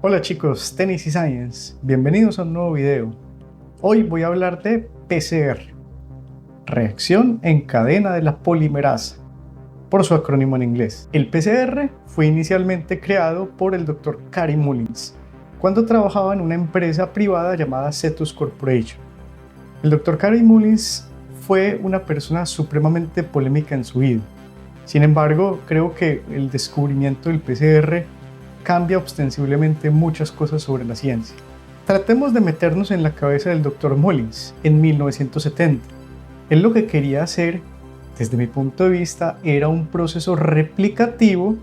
Hola chicos, Tennis y Science, bienvenidos a un nuevo video. Hoy voy a hablar de PCR, reacción en cadena de la polimerasa, por su acrónimo en inglés. El PCR fue inicialmente creado por el Dr. Kary Mullins, cuando trabajaba en una empresa privada llamada Cetus Corporation. El Dr. Kary Mullins fue una persona supremamente polémica en su vida. Sin embargo, creo que el descubrimiento del PCR cambia ostensiblemente muchas cosas sobre la ciencia. Tratemos de meternos en la cabeza del Dr. Mullins en 1970. Él lo que quería hacer, desde mi punto de vista, era un proceso replicativo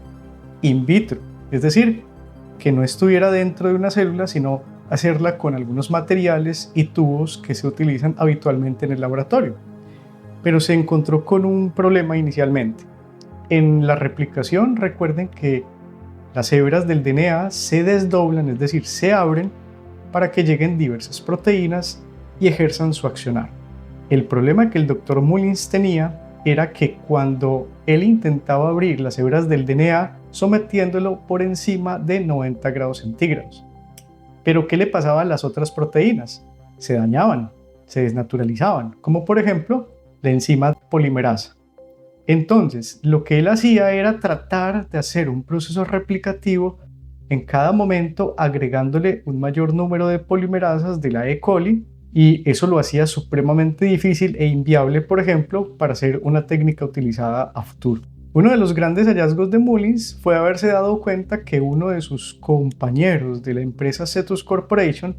in vitro, es decir, que no estuviera dentro de una célula, sino hacerla con algunos materiales y tubos que se utilizan habitualmente en el laboratorio. Pero se encontró con un problema inicialmente. En la replicación, recuerden que las hebras del DNA se desdoblan, es decir, se abren para que lleguen diversas proteínas y ejerzan su accionar. El problema que el Dr. Mullins tenía era que cuando él intentaba abrir las hebras del DNA sometiéndolo por encima de 90 grados centígrados. Pero ¿qué le pasaba a las otras proteínas? Se dañaban, se desnaturalizaban, como por ejemplo la enzima polimerasa. Entonces, lo que él hacía era tratar de hacer un proceso replicativo en cada momento agregándole un mayor número de polimerasas de la E. coli, y eso lo hacía supremamente difícil e inviable, por ejemplo, para hacer una técnica utilizada a futuro. Uno de los grandes hallazgos de Mullins fue haberse dado cuenta que uno de sus compañeros de la empresa Cetus Corporation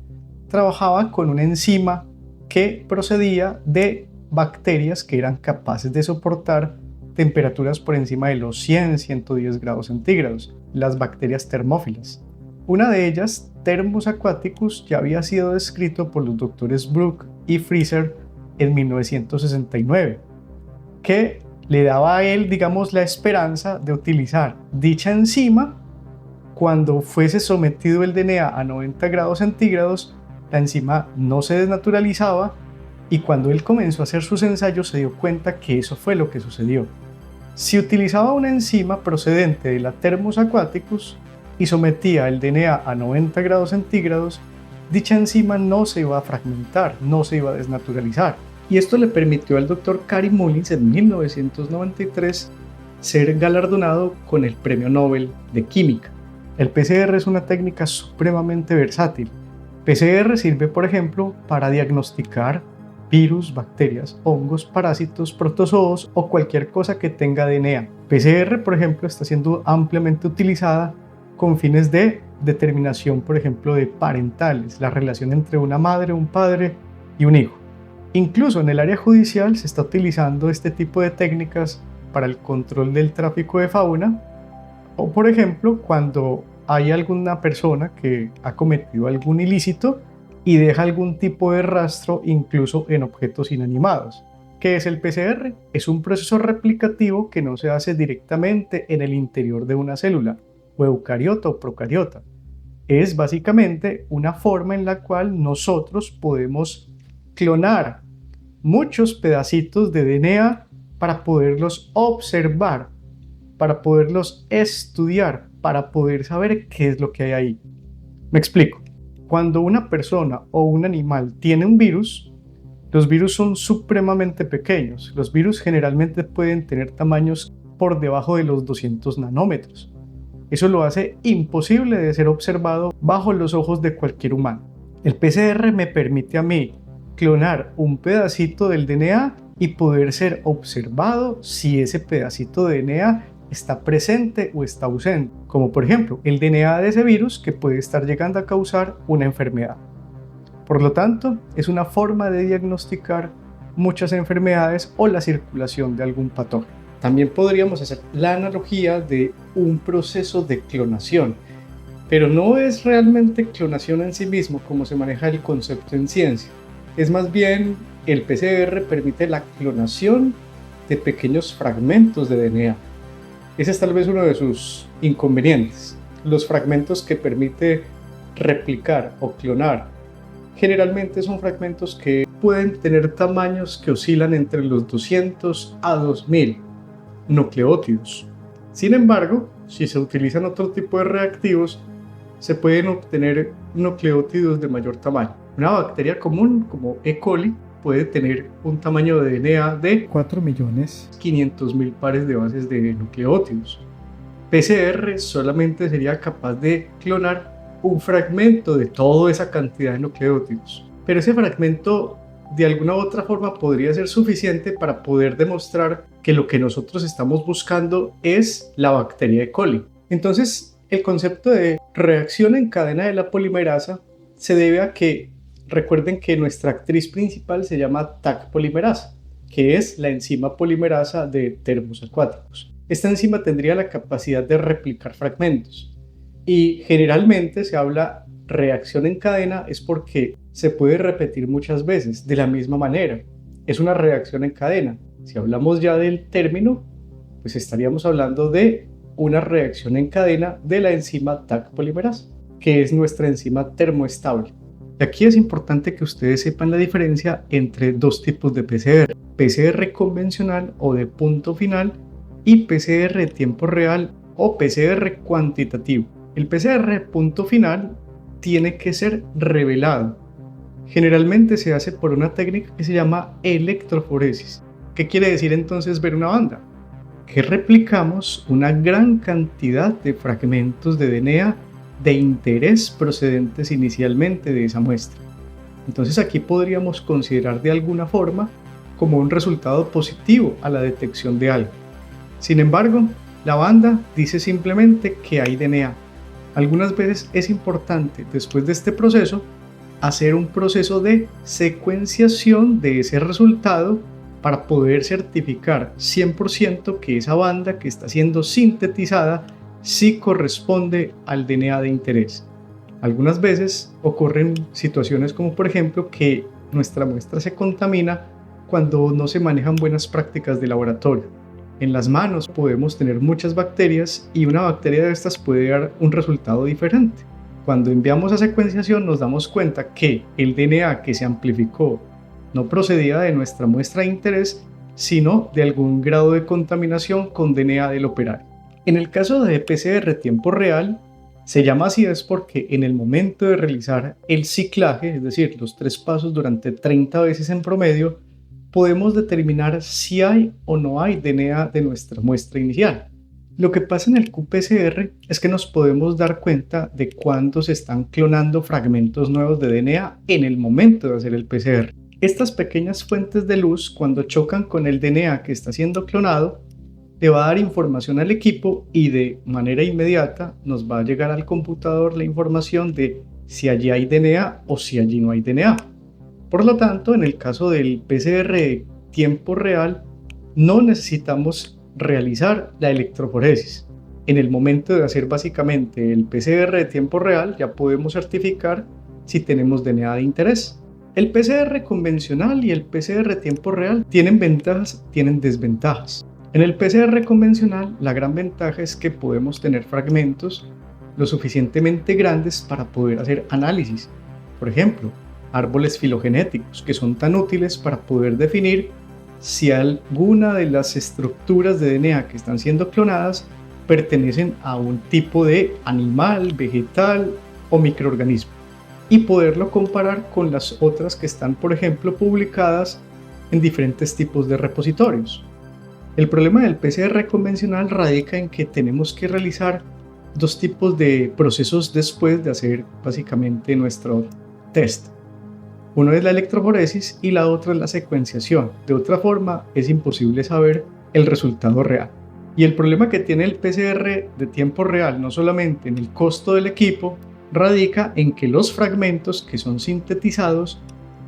trabajaba con una enzima que procedía de bacterias que eran capaces de soportar temperaturas por encima de los 100-110 grados centígrados, las bacterias termófilas. Una de ellas, Thermus aquaticus, ya había sido descrito por los doctores Brook y Freezer en 1969, que le daba a él, digamos, la esperanza de utilizar dicha enzima cuando fuese sometido el DNA a 90 grados centígrados. La enzima no se desnaturalizaba, y cuando él comenzó a hacer sus ensayos se dio cuenta que eso fue lo que sucedió. Si utilizaba una enzima procedente de la Thermus aquaticus y sometía el DNA a 90 grados centígrados, dicha enzima no se iba a fragmentar, no se iba a desnaturalizar. Y esto le permitió al Dr. Kary Mullins en 1993 ser galardonado con el Premio Nobel de Química. El PCR es una técnica supremamente versátil. PCR sirve, por ejemplo, para diagnosticar virus, bacterias, hongos, parásitos, protozoos o cualquier cosa que tenga DNA. PCR, por ejemplo, está siendo ampliamente utilizada con fines de determinación, por ejemplo, de parentales, la relación entre una madre, un padre y un hijo. Incluso en el área judicial se está utilizando este tipo de técnicas para el control del tráfico de fauna, o por ejemplo, cuando hay alguna persona que ha cometido algún ilícito y deja algún tipo de rastro incluso en objetos inanimados. ¿Qué es el PCR? Es un proceso replicativo que no se hace directamente en el interior de una célula, o eucariota o procariota. Es básicamente una forma en la cual nosotros podemos clonar muchos pedacitos de DNA para poderlos observar, para poderlos estudiar, para poder saber qué es lo que hay ahí. Me explico. Cuando una persona o un animal tiene un virus, los virus son supremamente pequeños. Los virus generalmente pueden tener tamaños por debajo de los 200 nanómetros. Eso lo hace imposible de ser observado bajo los ojos de cualquier humano. El PCR me permite a mí clonar un pedacito del DNA y poder ser observado si ese pedacito de DNA está presente o está ausente, como por ejemplo el DNA de ese virus que puede estar llegando a causar una enfermedad. Por lo tanto, es una forma de diagnosticar muchas enfermedades o la circulación de algún patógeno. También podríamos hacer la analogía de un proceso de clonación, pero no es realmente clonación en sí mismo como se maneja el concepto en ciencia. Es más bien, el PCR permite la clonación de pequeños fragmentos de DNA. Ese es tal vez uno de sus inconvenientes. Los fragmentos que permite replicar o clonar generalmente son fragmentos que pueden tener tamaños que oscilan entre los 200 a 2000 nucleótidos. Sin embargo, si se utilizan otro tipo de reactivos, se pueden obtener nucleótidos de mayor tamaño. Una bacteria común como E. coli puede tener un tamaño de DNA de 4.500.000 pares de bases de nucleótidos. PCR solamente sería capaz de clonar un fragmento de toda esa cantidad de nucleótidos, pero ese fragmento de alguna u otra forma podría ser suficiente para poder demostrar que lo que nosotros estamos buscando es la bacteria E. coli. Entonces, el concepto de reacción en cadena de la polimerasa se debe a que recuerden que nuestra actriz principal se llama Taq polimerasa, que es la enzima polimerasa de termos acuáticos. Esta enzima tendría la capacidad de replicar fragmentos y generalmente se habla reacción en cadena es porque se puede repetir muchas veces de la misma manera. Es una reacción en cadena. Si hablamos ya del término, pues estaríamos hablando de una reacción en cadena de la enzima Taq polimerasa, que es nuestra enzima termoestable. Y aquí es importante que ustedes sepan la diferencia entre dos tipos de PCR: PCR convencional o de punto final y PCR de tiempo real o PCR cuantitativo. El PCR punto final tiene que ser revelado. Generalmente se hace por una técnica que se llama electroforesis. ¿Qué quiere decir entonces ver una banda? Que replicamos una gran cantidad de fragmentos de DNA de interés procedentes inicialmente de esa muestra. Entonces aquí podríamos considerar de alguna forma como un resultado positivo a la detección de algo. Sin embargo, la banda dice simplemente que hay DNA. Algunas veces es importante, después de este proceso, hacer un proceso de secuenciación de ese resultado para poder certificar 100% que esa banda que está siendo sintetizada sí corresponde al DNA de interés. Algunas veces ocurren situaciones como por ejemplo que nuestra muestra se contamina cuando no se manejan buenas prácticas de laboratorio. En las manos podemos tener muchas bacterias y una bacteria de estas puede dar un resultado diferente. Cuando enviamos a secuenciación nos damos cuenta que el DNA que se amplificó no procedía de nuestra muestra de interés, sino de algún grado de contaminación con DNA del operario. En el caso de PCR tiempo real, se llama así es porque en el momento de realizar el ciclaje, es decir, los 3 pasos durante 30 veces en promedio, podemos determinar si hay o no hay DNA de nuestra muestra inicial. Lo que pasa en el qPCR es que nos podemos dar cuenta de cuándo se están clonando fragmentos nuevos de DNA en el momento de hacer el PCR. Estas pequeñas fuentes de luz, cuando chocan con el DNA que está siendo clonado, le va a dar información al equipo y de manera inmediata nos va a llegar al computador la información de si allí hay DNA o si allí no hay DNA. Por lo tanto, en el caso del PCR tiempo real, no necesitamos realizar la electroforesis. En el momento de hacer básicamente el PCR de tiempo real, ya podemos certificar si tenemos DNA de interés. El PCR convencional y el PCR tiempo real tienen ventajas, tienen desventajas. En el PCR convencional, la gran ventaja es que podemos tener fragmentos lo suficientemente grandes para poder hacer análisis. Por ejemplo, árboles filogenéticos que son tan útiles para poder definir si alguna de las estructuras de DNA que están siendo clonadas pertenecen a un tipo de animal, vegetal o microorganismo y poderlo comparar con las otras que están, por ejemplo, publicadas en diferentes tipos de repositorios. El problema del PCR convencional radica en que tenemos que realizar 2 tipos de procesos después de hacer básicamente nuestro test. Uno es la electroforesis y la otra es la secuenciación. De otra forma, es imposible saber el resultado real. Y el problema que tiene el PCR de tiempo real, no solamente en el costo del equipo, radica en que los fragmentos que son sintetizados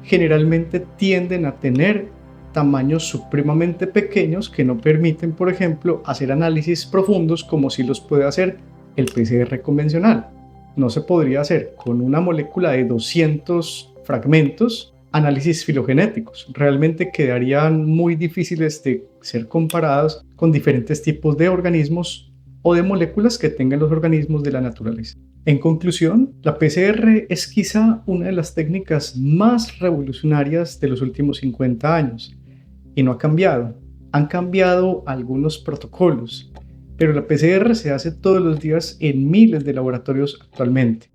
generalmente tienden a tener tamaños supremamente pequeños que no permiten, por ejemplo, hacer análisis profundos como si los puede hacer el PCR convencional. No se podría hacer con una molécula de 200 fragmentos análisis filogenéticos. Realmente quedarían muy difíciles de ser comparados con diferentes tipos de organismos o de moléculas que tengan los organismos de la naturaleza. En conclusión, la PCR es quizá una de las técnicas más revolucionarias de los últimos 50 años y no ha cambiado. Han cambiado algunos protocolos pero la PCR se hace todos los días en miles de laboratorios actualmente.